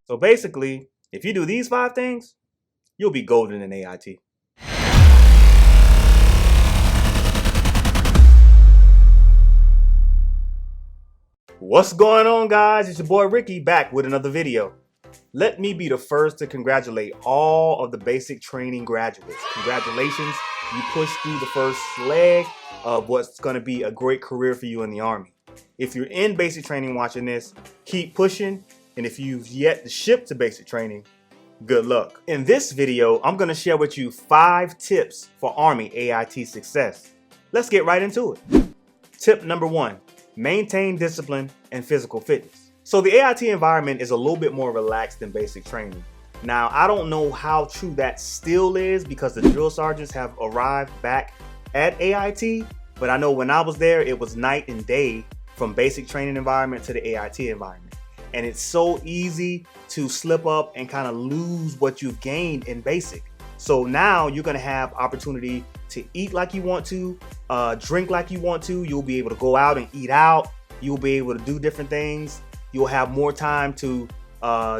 So basically, if you do these 5 things, you'll be golden in AIT. What's going on, guys? It's your boy Ricky back with another video. Let me be the first to congratulate all of the basic training graduates. Congratulations, you pushed through the first leg of what's going to be a great career for you in the Army. If you're in basic training watching this, keep pushing. And if you've yet to ship to basic training, good luck. In this video, I'm going to share with you 5 tips for Army AIT success. Let's get right into it. Tip number 1, maintain discipline and physical fitness. So the AIT environment is a little bit more relaxed than basic training. Now, I don't know how true that still is because the drill sergeants have arrived back at AIT, but I know when I was there, it was night and day from basic training environment to the AIT environment. And it's so easy to slip up and kind of lose what you've gained in basic. So now you're going to have opportunity to eat like you want to, drink like you want to. You'll be able to go out and eat out. You'll be able to do different things. You'll have more time to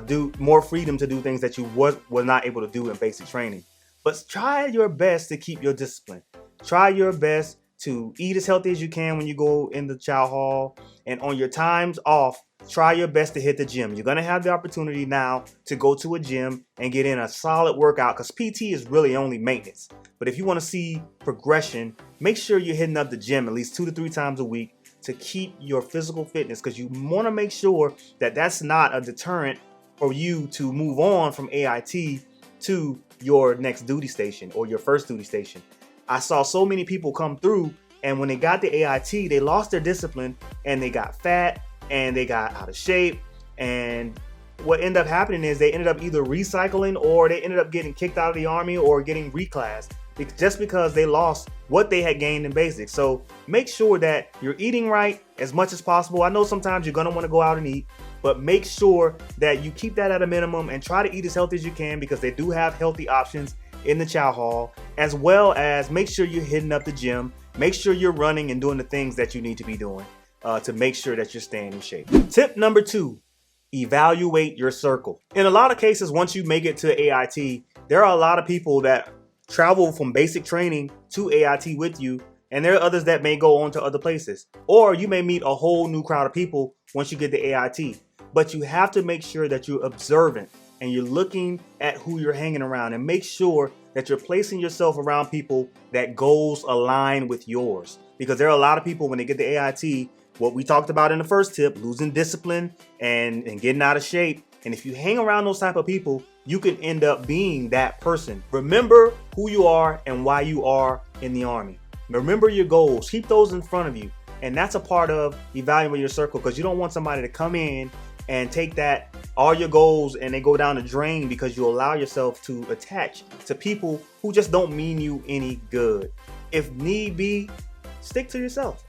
do more freedom to do things that you was not able to do in basic training. But try your best to keep your discipline. Try your best to eat as healthy as you can when you go in the chow hall. And on your times off, try your best to hit the gym. You're going to have the opportunity now to go to a gym and get in a solid workout because PT is really only maintenance. But if you want to see progression, make sure you're hitting up the gym at least 2 to 3 times a week to keep your physical fitness, because you want to make sure that that's not a deterrent for you to move on from AIT to your next duty station or your first duty station. I saw so many people come through, and when they got to AIT, they lost their discipline and they got fat and they got out of shape. And what ended up happening is they ended up either recycling or they ended up getting kicked out of the Army or getting reclassed just because they lost what they had gained in basics. So make sure that you're eating right as much as possible. I know sometimes you're going to want to go out and eat, but make sure that you keep that at a minimum and try to eat as healthy as you can, because they do have healthy options in the chow hall, as well as make sure you're hitting up the gym. Make sure you're running and doing the things that you need to be doing to make sure that you're staying in shape. Tip number 2, evaluate your circle. In a lot of cases, once you make it to AIT, there are a lot of people that travel from basic training to AIT with you, and there are others that may go on to other places. Or you may meet a whole new crowd of people once you get to AIT. But you have to make sure that you're observant and you're looking at who you're hanging around, and make sure that you're placing yourself around people that goals align with yours. Because there are a lot of people when they get to AIT, what we talked about in the first tip, losing discipline and getting out of shape. And if you hang around those type of people, you can end up being that person. Remember who you are and why you are in the Army. Remember your goals. Keep those in front of you. And that's a part of evaluating your circle, because you don't want somebody to come in and take that, all your goals, and they go down the drain because you allow yourself to attach to people who just don't mean you any good. If need be, stick to yourself.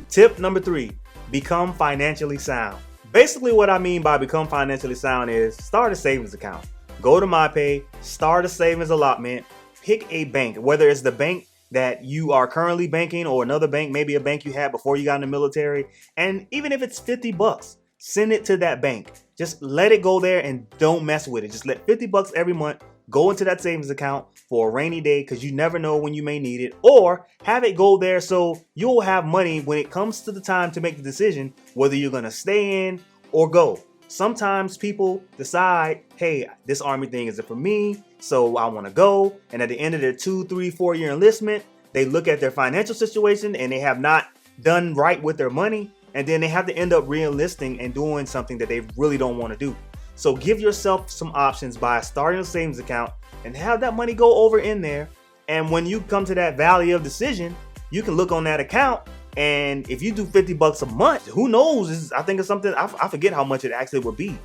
Tip number 3, become financially sound. Basically what I mean by become financially sound is start a savings account. Go to MyPay, start a savings allotment, pick a bank, whether it's the bank that you are currently banking or another bank, maybe a bank you had before you got in the military. And even if it's $50, send it to that bank. Just let it go there and don't mess with it. Just let $50 every month go into that savings account for a rainy day, because you never know when you may need it, or have it go there so you'll have money when it comes to the time to make the decision whether you're going to stay in or go. Sometimes people decide, hey, this Army thing isn't for me, so I want to go. And at the end of their 2, 3, 4 year enlistment, they look at their financial situation and they have not done right with their money. And then they have to end up re-enlisting and doing something that they really don't want to do. So give yourself some options by starting a savings account and have that money go over in there. And when you come to that valley of decision, you can look on that account, and if you do $50 a month, who knows? I think it's something, I forget how much it actually would be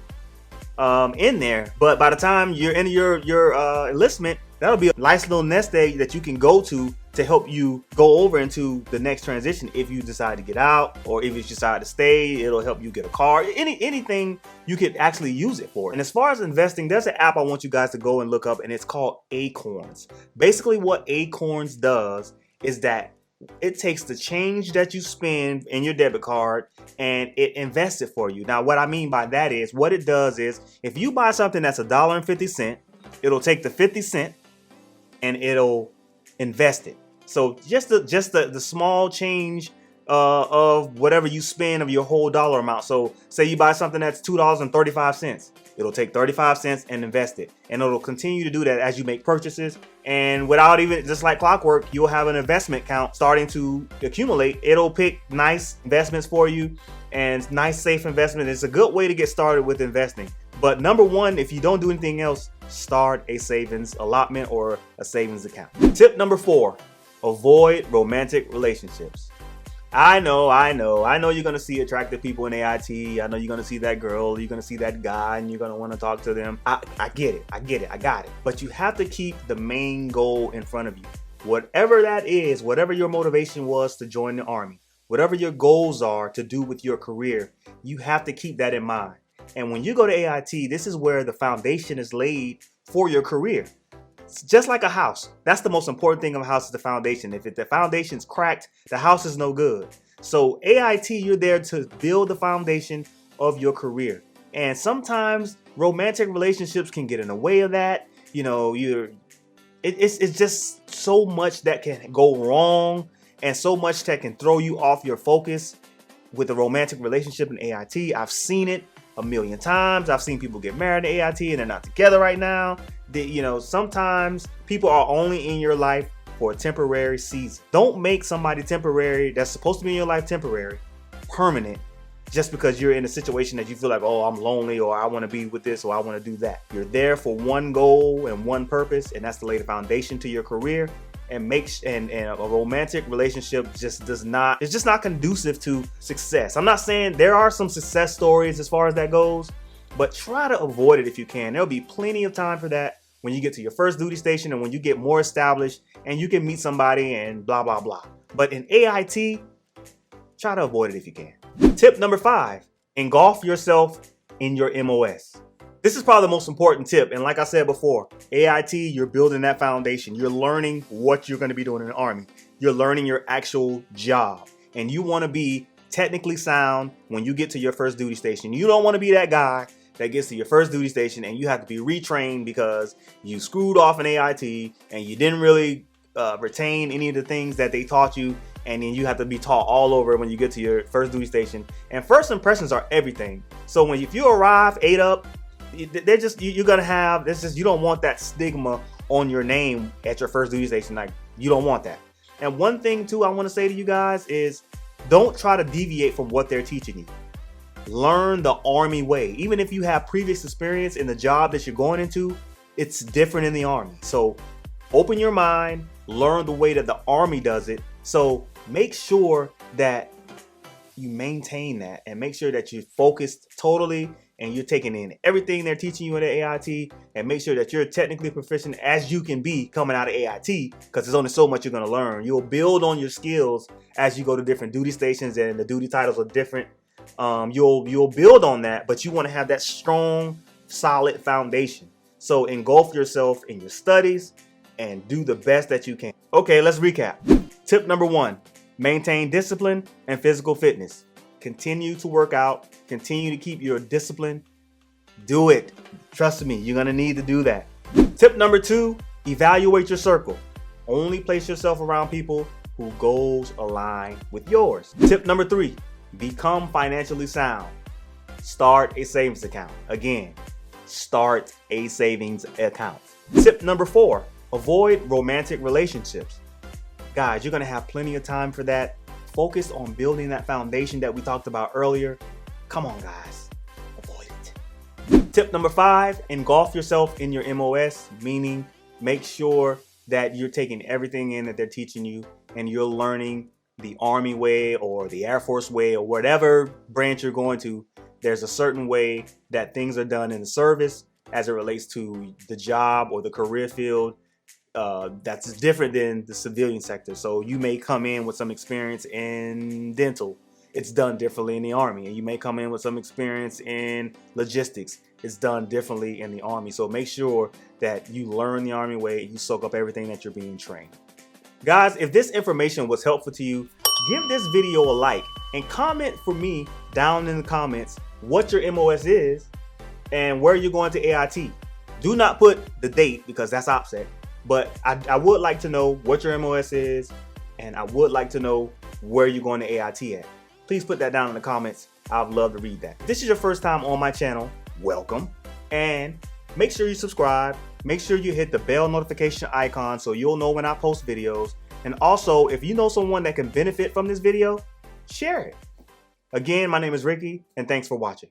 in there. But by the time you're in your enlistment, that'll be a nice little nest egg that you can go to help you go over into the next transition. If you decide to get out, or if you decide to stay, it'll help you get a car, anything you could actually use it for. And as far as investing, there's an app I want you guys to go and look up, and it's called Acorns. Basically what Acorns does is that It takes the change that you spend in your debit card and it invests it for you. Now, what I mean by that is, what it does is, if you buy something that's $1.50, it'll take the 50 cent and it'll invest it. So just the small change of whatever you spend of your whole dollar amount. So say you buy something that's $2.35. It'll take 35 cents and invest it. And it'll continue to do that as you make purchases. And without even, just like clockwork, you'll have an investment account starting to accumulate. It'll pick nice investments for you and nice, safe investment. It's a good way to get started with investing. But number one, if you don't do anything else, start a savings allotment or a savings account. Tip number 4, avoid romantic relationships. I know you're going to see attractive people in AIT. I know you're going to see that girl, you're going to see that guy, and you're going to want to talk to them. I get it. I got it. But you have to keep the main goal in front of you. Whatever that is, whatever your motivation was to join the Army, whatever your goals are to do with your career, you have to keep that in mind. And when you go to AIT, this is where the foundation is laid for your career. It's just like a house. That's the most important thing of a house, is the foundation. If the foundation's cracked, the house is no good. So AIT, you're there to build the foundation of your career. And sometimes romantic relationships can get in the way of that. You know, it's just so much that can go wrong and so much that can throw you off your focus with a romantic relationship in AIT. I've seen it a million times. I've seen people get married in AIT and they're not together right now. Sometimes people are only in your life for a temporary season. Don't make somebody temporary that's supposed to be in your life temporary permanent just because you're in a situation that you feel like, oh, I'm lonely, or I want to be with this, or I want to do that. You're there for one goal and one purpose, and that's to lay the foundation to your career. And a romantic relationship it's just not conducive to success. I'm not saying there are some success stories as far as that goes, but try to avoid it if you can. There'll be plenty of time for that when you get to your first duty station and when you get more established and you can meet somebody and blah, blah, blah. But in AIT, try to avoid it if you can. Tip number 5, engulf yourself in your MOS. This is probably the most important tip. And like I said before, AIT, you're building that foundation. You're learning what you're going to be doing in the Army. You're learning your actual job. And you want to be technically sound when you get to your first duty station. You don't want to be that guy that gets to your first duty station and you have to be retrained because you screwed off in AIT and you didn't really retain any of the things that they taught you. And then you have to be taught all over when you get to your first duty station. And first impressions are everything. So if you arrive 8 up, they're just, you're gonna have this. Just, you don't want that stigma on your name at your first duty station. Like, you don't want that. And one thing too I want to say to you guys is, don't try to deviate from what they're teaching you. Learn the Army way. Even if you have previous experience in the job that you're going into, it's different in the Army. So open your mind, learn the way that the Army does it. So make sure that you maintain that and make sure that you're focused totally and you're taking in everything they're teaching you in the AIT, and make sure that you're technically proficient as you can be coming out of AIT, because there's only so much you're going to learn. You'll build on your skills as you go to different duty stations, and the duty titles are different. You'll build on that, but you want to have that strong, solid foundation. So engulf yourself in your studies and do the best that you can. Okay, let's recap. Tip number 1, maintain discipline and physical fitness. Continue to work out. Continue to keep your discipline. Do it. Trust me, you're going to need to do that. Tip number 2, evaluate your circle. Only place yourself around people whose goals align with yours. Tip number 3, become financially sound. Start a savings account. Again, start a savings account. Tip number 4, avoid romantic relationships. Guys, you're going to have plenty of time for that. Focus on building that foundation that we talked about earlier. Come on, guys. Avoid it. Tip number 5, engulf yourself in your MOS, meaning make sure that you're taking everything in that they're teaching you and you're learning the Army way or the Air Force way or whatever branch you're going to. There's a certain way that things are done in the service as it relates to the job or the career field. That's different than the civilian sector. So you may come in with some experience in dental. It's done differently in the Army. And you may come in with some experience in logistics. It's done differently in the Army. So make sure that you learn the Army way and you soak up everything that you're being trained. Guys, if this information was helpful to you, give this video a like and comment for me down in the comments what your MOS is and where you're going to AIT. Do not put the date because that's OPSEC, but I would like to know what your MOS is, and I would like to know where you're going to AIT at. Please put that down in the comments. I'd love to read that. If this is your first time on my channel, welcome. And make sure you subscribe. Make sure you hit the bell notification icon so you'll know when I post videos. And also, if you know someone that can benefit from this video, share it. Again, my name is Ricky, and thanks for watching.